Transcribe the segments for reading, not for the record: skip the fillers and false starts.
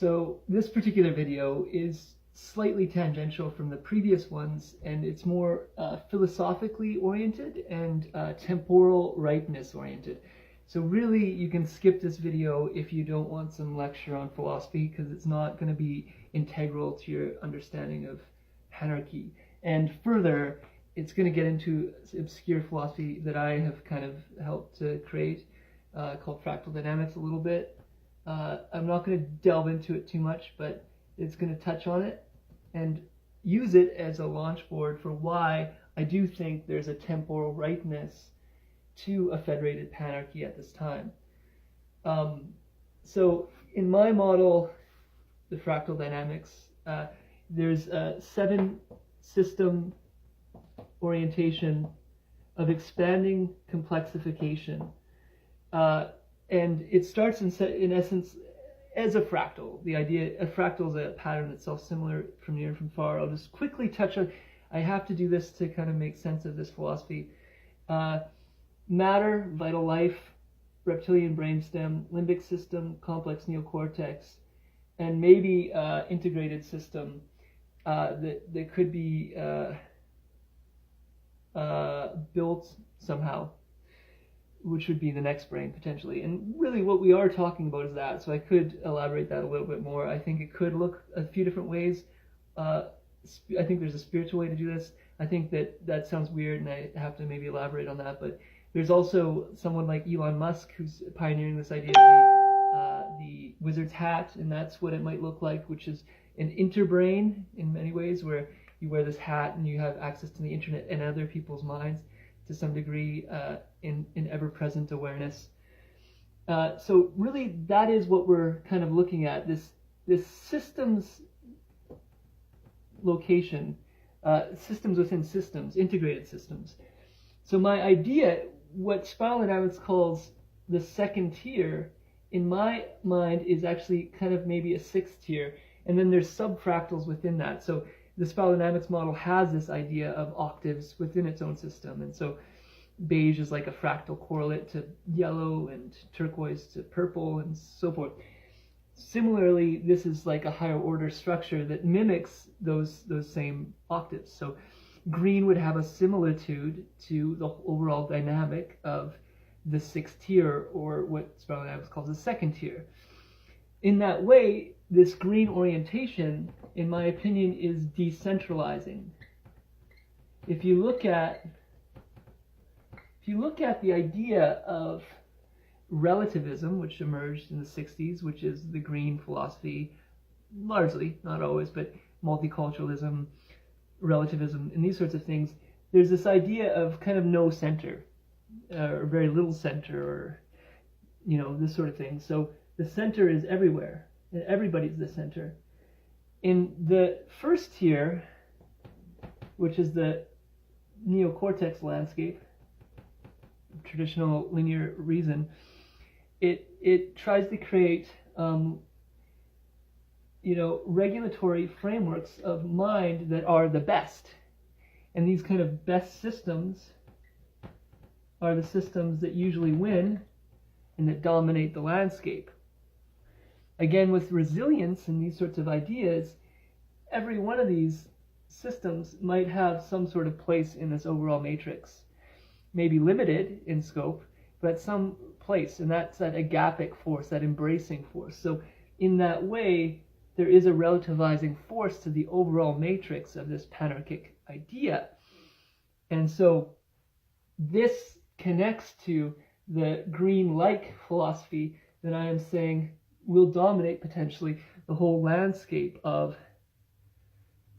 So this particular video is slightly tangential from the previous ones, and it's more philosophically oriented and temporal rightness oriented. So really, you can skip this video if you don't want some lecture on philosophy, because it's not going to be integral to your understanding of Panarchy. And further, it's going to get into obscure philosophy that I have kind of helped to create, called fractal dynamics a little bit. I'm not going to delve into it too much, but it's going to touch on it and use it as a launch board for why I do think there's a temporal rightness to a federated panarchy at this time. So in my model, the fractal dynamics, there's a 7-system orientation of expanding complexification. And it starts in essence as a fractal. The idea, a fractal is a pattern that's self-similar from near and from far. I'll just quickly touch on, I have to do this to kind of make sense of this philosophy. Matter, vital life, reptilian brainstem, limbic system, complex neocortex, and maybe integrated system that could be built somehow, which would be the next brain potentially. And really what we are talking about is that, so I could elaborate that a little bit more. I think it could look a few different ways. I think there's a spiritual way to do this. I think that sounds weird and I have to maybe elaborate on that, but there's also someone like Elon Musk who's pioneering this idea of the wizard's hat, and that's what it might look like, which is an interbrain in many ways, where you wear this hat and you have access to the internet and other people's minds to some degree in ever-present awareness. So really that is what we're kind of looking at, this systems location, systems within systems, integrated systems. So my idea, what spiral dynamics calls the second tier, in my mind is actually kind of maybe a 6th tier, and then there's subfractals within that. So the spiral dynamics model has this idea of octaves within its own system, and so beige is like a fractal correlate to yellow, and turquoise to purple, and so forth. Similarly, this is like a higher order structure that mimics those same octaves. So green would have a similitude to the overall dynamic of the 6th tier, or what spiral dynamics calls the 2nd tier. In that way, this green orientation, in my opinion, is decentralizing. If you look at the idea of relativism, which emerged in the 60s, which is the green philosophy, largely, not always, but multiculturalism, relativism, and these sorts of things, there's this idea of kind of no center, or very little center, or, this sort of thing. So the center is everywhere, and everybody's the center. In the 1st tier, which is the neocortex landscape, traditional linear reason, it tries to create regulatory frameworks of mind that are the best. And these kind of best systems are the systems that usually win and that dominate the landscape. Again, with resilience and these sorts of ideas, every one of these systems might have some sort of place in this overall matrix. Maybe limited in scope, but some place, and that's that agapic force, that embracing force. So in that way, there is a relativizing force to the overall matrix of this panarchic idea. And so this connects to the green-like philosophy that I am saying will dominate potentially the whole landscape of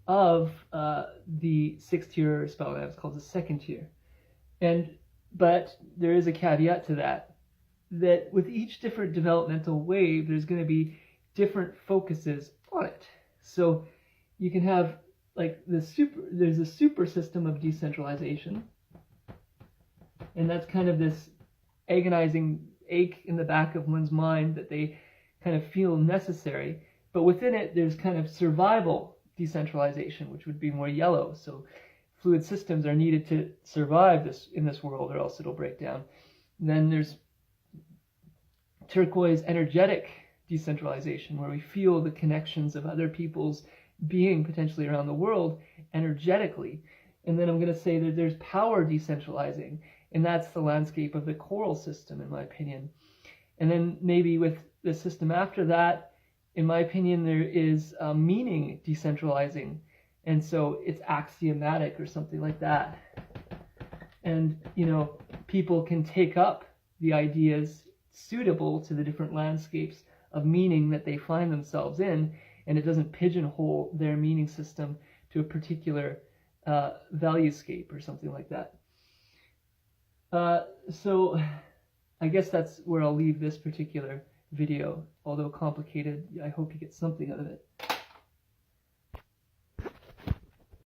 the 6th tier spiral dynamics, called the 2nd tier. But there is a caveat to that with each different developmental wave, there's going to be different focuses on it. So you can have like there's a super system of decentralization, and that's kind of this agonizing ache in the back of one's mind that they kind of feel necessary. But within it, there's kind of survival decentralization, which would be more yellow. So fluid systems are needed to survive in this world, or else it'll break down. Then there's turquoise energetic decentralization, where we feel the connections of other people's being potentially around the world energetically. And then I'm going to say that there's power decentralizing, and that's the landscape of the choral system, in my opinion. And then maybe with the system after that, in my opinion, there is meaning decentralizing. And so it's axiomatic or something like that. And, you know, people can take up the ideas suitable to the different landscapes of meaning that they find themselves in, and it doesn't pigeonhole their meaning system to a particular valuescape or something like that. So I guess that's where I'll leave this particular video. Although complicated, I hope you get something out of it.